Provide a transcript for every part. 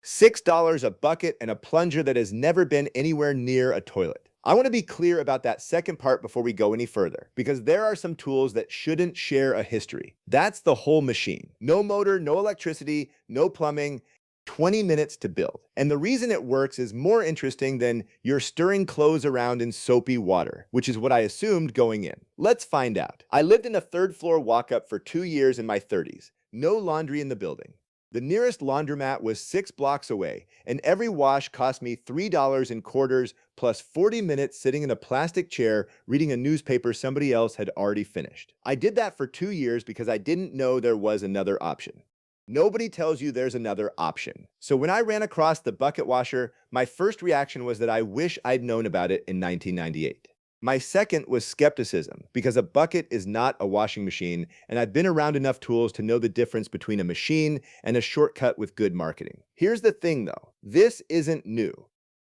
$6 a bucket and a plunger that has never been anywhere near a toilet. I want to be clear about that second part before we go any further, because there are some tools that shouldn't share a history. That's the whole machine. No motor, no electricity, no plumbing, 20 minutes to build. And the reason it works is more interesting than you're stirring clothes around in soapy water, which is what I assumed going in. Let's find out. I lived in a third floor walk-up for 2 years in my 30s. No laundry in the building. The nearest laundromat was 6 blocks away, and every wash cost me $3 in quarters plus 40 minutes sitting in a plastic chair reading a newspaper somebody else had already finished. I did that for 2 years because I didn't know there was another option. Nobody tells you there's another option. So when I ran across the bucket washer, my first reaction was that I wish I'd known about it in 1998. My second was skepticism, because a bucket is not a washing machine, and I've been around enough tools to know the difference between a machine and a shortcut with good marketing. Here's the thing though, this isn't new.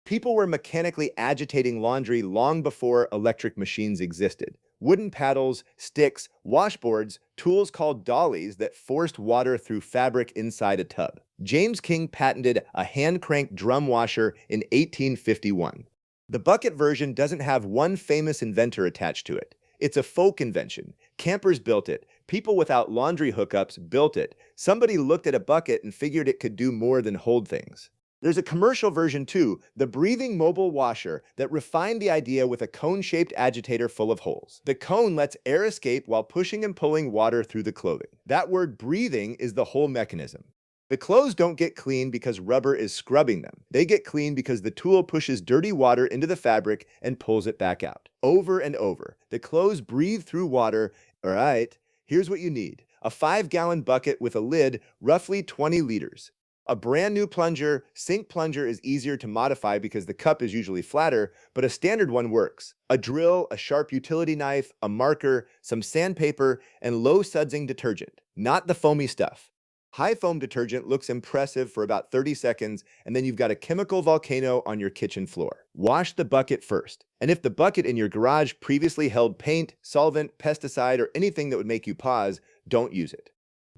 People were mechanically agitating laundry long before electric machines existed. Wooden paddles, sticks, washboards, tools called dollies that forced water through fabric inside a tub. James King patented a hand-cranked drum washer in 1851. The bucket version doesn't have one famous inventor attached to it. It's a folk invention. Campers built it. People without laundry hookups built it. Somebody looked at a bucket and figured it could do more than hold things. There's a commercial version too, the breathing mobile washer, that refined the idea with a cone-shaped agitator full of holes. The cone lets air escape while pushing and pulling water through the clothing. That word breathing is the whole mechanism. The clothes don't get clean because rubber is scrubbing them. They get clean because the tool pushes dirty water into the fabric and pulls it back out. Over and over. The clothes breathe through water. All right, here's what you need. A 5-gallon bucket with a lid, roughly 20 liters. A brand new plunger. Sink plunger is easier to modify because the cup is usually flatter, but a standard one works. A drill, a sharp utility knife, a marker, some sandpaper, and low sudsing detergent. Not the foamy stuff. High foam detergent looks impressive for about 30 seconds, and then you've got a chemical volcano on your kitchen floor. Wash the bucket first. And if the bucket in your garage previously held paint, solvent, pesticide, or anything that would make you pause, don't use it.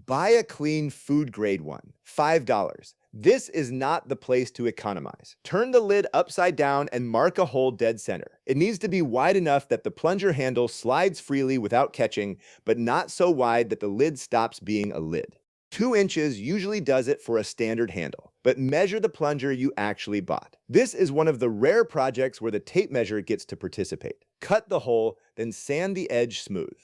Buy a clean food-grade one, $5. This is not the place to economize. Turn the lid upside down and mark a hole dead center. It needs to be wide enough that the plunger handle slides freely without catching, but not so wide that the lid stops being a lid. 2 inches usually does it for a standard handle, but measure the plunger you actually bought. This is one of the rare projects where the tape measure gets to participate. Cut the hole, then sand the edge smooth.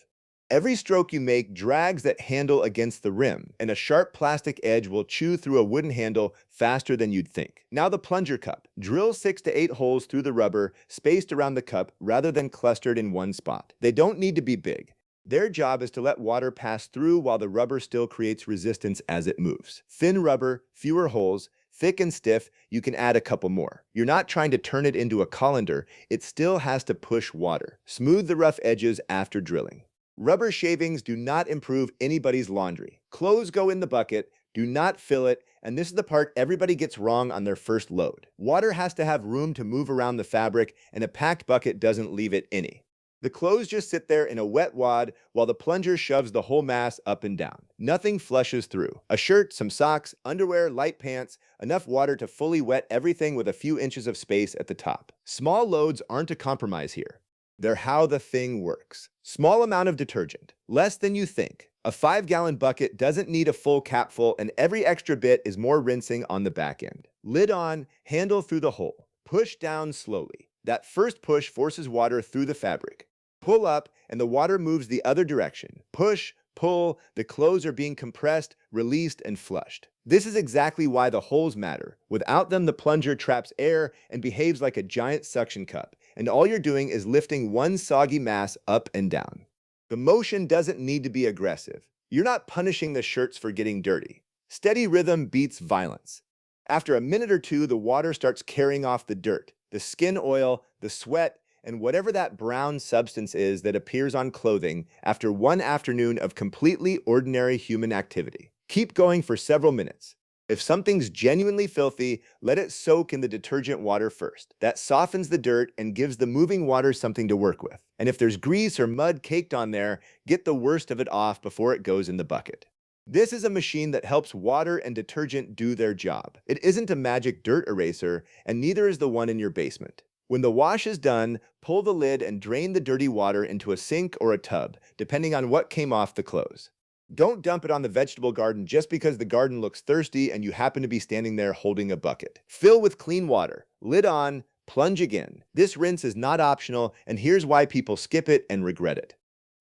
Every stroke you make drags that handle against the rim, and a sharp plastic edge will chew through a wooden handle faster than you'd think. Now the plunger cup. Drill 6 to 8 holes through the rubber, spaced around the cup rather than clustered in one spot. They don't need to be big. Their job is to let water pass through while the rubber still creates resistance as it moves. Thin rubber, fewer holes. Thick and stiff, you can add a couple more. You're not trying to turn it into a colander, it still has to push water. Smooth the rough edges after drilling. Rubber shavings do not improve anybody's laundry. Clothes go in the bucket, do not fill it, and this is the part everybody gets wrong on their first load. Water has to have room to move around the fabric, and a packed bucket doesn't leave it any. The clothes just sit there in a wet wad while the plunger shoves the whole mass up and down. Nothing flushes through. A shirt, some socks, underwear, light pants, enough water to fully wet everything with a few inches of space at the top. Small loads aren't a compromise here. They're how the thing works. Small amount of detergent, less than you think. A 5-gallon bucket doesn't need a full capful, and every extra bit is more rinsing on the back end. Lid on, handle through the hole. Push down slowly. That first push forces water through the fabric. Pull up, and the water moves the other direction. Push, pull, the clothes are being compressed, released, and flushed. This is exactly why the holes matter. Without them, the plunger traps air and behaves like a giant suction cup, and all you're doing is lifting one soggy mass up and down. The motion doesn't need to be aggressive. You're not punishing the shirts for getting dirty. Steady rhythm beats violence. After a minute or two, the water starts carrying off the dirt, the skin oil, the sweat, and whatever that brown substance is that appears on clothing after one afternoon of completely ordinary human activity. Keep going for several minutes. If something's genuinely filthy, let it soak in the detergent water first. That softens the dirt and gives the moving water something to work with. And if there's grease or mud caked on there, get the worst of it off before it goes in the bucket. This is a machine that helps water and detergent do their job. It isn't a magic dirt eraser, and neither is the one in your basement. When the wash is done, pull the lid and drain the dirty water into a sink or a tub, depending on what came off the clothes. Don't dump it on the vegetable garden just because the garden looks thirsty and you happen to be standing there holding a bucket. Fill with clean water, lid on, plunge again. This rinse is not optional, and here's why people skip it and regret it.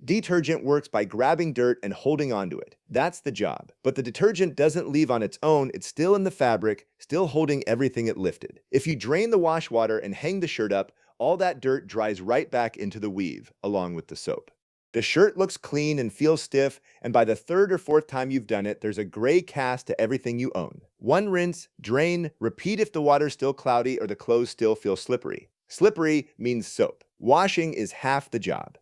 Detergent works by grabbing dirt and holding onto it. That's the job. But the detergent doesn't leave on its own. It's still in the fabric, still holding everything it lifted. If you drain the wash water and hang the shirt up, all that dirt dries right back into the weave, along with the soap. The shirt looks clean and feels stiff, and by the third or fourth time you've done it, there's a gray cast to everything you own. One rinse, drain, repeat if the water's still cloudy or the clothes still feel slippery. Slippery means soap. Washing is half the job.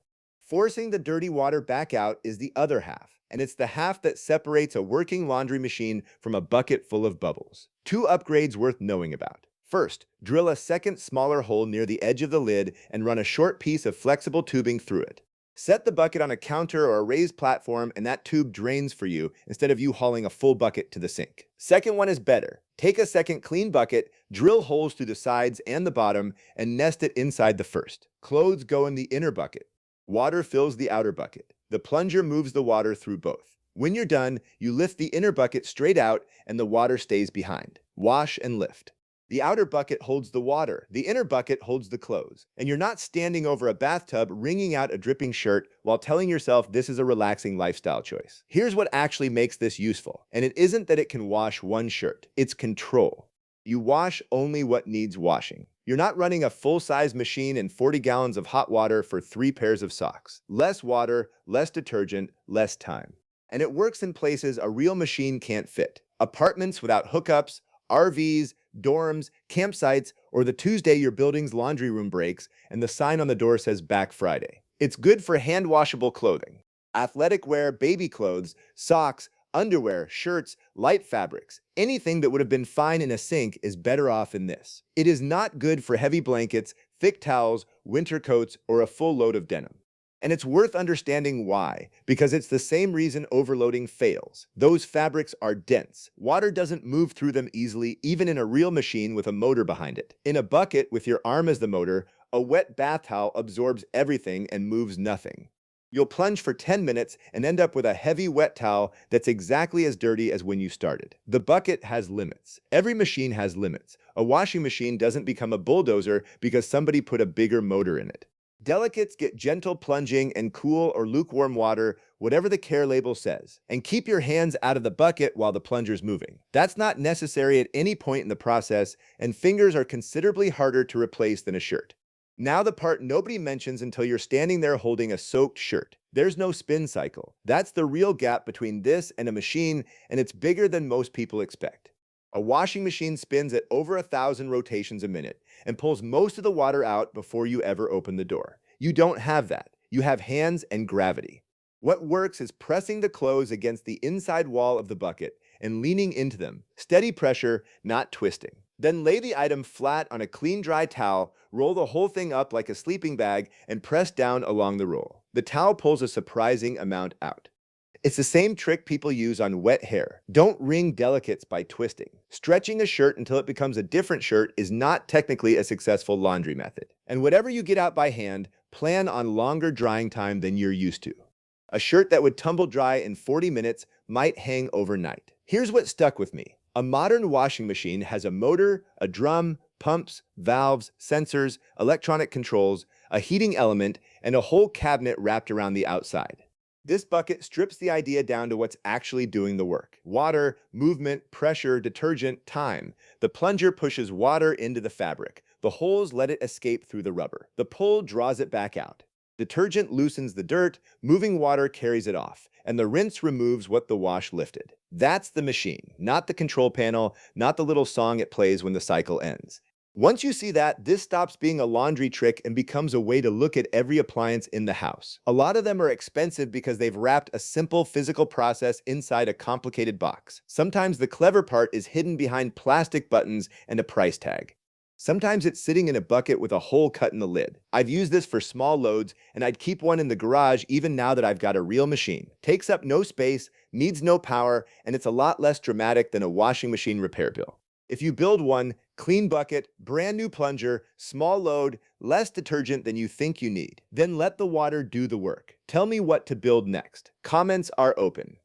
Forcing the dirty water back out is the other half, and it's the half that separates a working laundry machine from a bucket full of bubbles. Two upgrades worth knowing about. First, drill a second smaller hole near the edge of the lid and run a short piece of flexible tubing through it. Set the bucket on a counter or a raised platform and that tube drains for you instead of you hauling a full bucket to the sink. Second one is better. Take a second clean bucket, drill holes through the sides and the bottom, and nest it inside the first. Clothes go in the inner bucket. Water fills the outer bucket. The plunger moves the water through both. When you're done, you lift the inner bucket straight out and the water stays behind. Wash and lift. The outer bucket holds the water, the inner bucket holds the clothes, and you're not standing over a bathtub wringing out a dripping shirt while telling yourself this is a relaxing lifestyle choice. Here's what actually makes this useful, and it isn't that it can wash one shirt, it's control. You wash only what needs washing. You're not running a full-size machine and 40 gallons of hot water for 3 pairs of socks. Less water, less detergent, less time. And it works in places a real machine can't fit. Apartments without hookups, RVs, dorms, campsites, or the Tuesday your building's laundry room breaks and the sign on the door says Back Friday. It's good for hand-washable clothing. Athletic wear, baby clothes, socks, underwear, shirts, light fabrics. Anything that would have been fine in a sink is better off in this. It is not good for heavy blankets, thick towels, winter coats, or a full load of denim. And it's worth understanding why, because it's the same reason overloading fails. Those fabrics are dense. Water doesn't move through them easily, even in a real machine with a motor behind it. In a bucket with your arm as the motor, a wet bath towel absorbs everything and moves nothing. You'll plunge for 10 minutes and end up with a heavy wet towel that's exactly as dirty as when you started. The bucket has limits. Every machine has limits. A washing machine doesn't become a bulldozer because somebody put a bigger motor in it. Delicates get gentle plunging and cool or lukewarm water, whatever the care label says. And keep your hands out of the bucket while the plunger's moving. That's not necessary at any point in the process, and fingers are considerably harder to replace than a shirt. Now the part nobody mentions until you're standing there holding a soaked shirt. There's no spin cycle. That's the real gap between this and a machine, and it's bigger than most people expect. A washing machine spins at over 1,000 rotations a minute and pulls most of the water out before you ever open the door. You don't have that. You have hands and gravity. What works is pressing the clothes against the inside wall of the bucket and leaning into them. Steady pressure, not twisting. Then lay the item flat on a clean, dry towel, roll the whole thing up like a sleeping bag, and press down along the roll. The towel pulls a surprising amount out. It's the same trick people use on wet hair. Don't wring delicates by twisting. Stretching a shirt until it becomes a different shirt is not technically a successful laundry method. And whatever you get out by hand, plan on longer drying time than you're used to. A shirt that would tumble dry in 40 minutes might hang overnight. Here's what stuck with me. A modern washing machine has a motor, a drum, pumps, valves, sensors, electronic controls, a heating element, and a whole cabinet wrapped around the outside. This bucket strips the idea down to what's actually doing the work. Water, movement, pressure, detergent, time. The plunger pushes water into the fabric. The holes let it escape through the rubber. The pull draws it back out. Detergent loosens the dirt, moving water carries it off, and the rinse removes what the wash lifted. That's the machine, not the control panel, not the little song it plays when the cycle ends. Once you see that, this stops being a laundry trick and becomes a way to look at every appliance in the house. A lot of them are expensive because they've wrapped a simple physical process inside a complicated box. Sometimes the clever part is hidden behind plastic buttons and a price tag. Sometimes it's sitting in a bucket with a hole cut in the lid. I've used this for small loads, and I'd keep one in the garage even now that I've got a real machine. Takes up no space, needs no power, and it's a lot less dramatic than a washing machine repair bill. If you build one, clean bucket, brand new plunger, small load, less detergent than you think you need. Then let the water do the work. Tell me what to build next. Comments are open.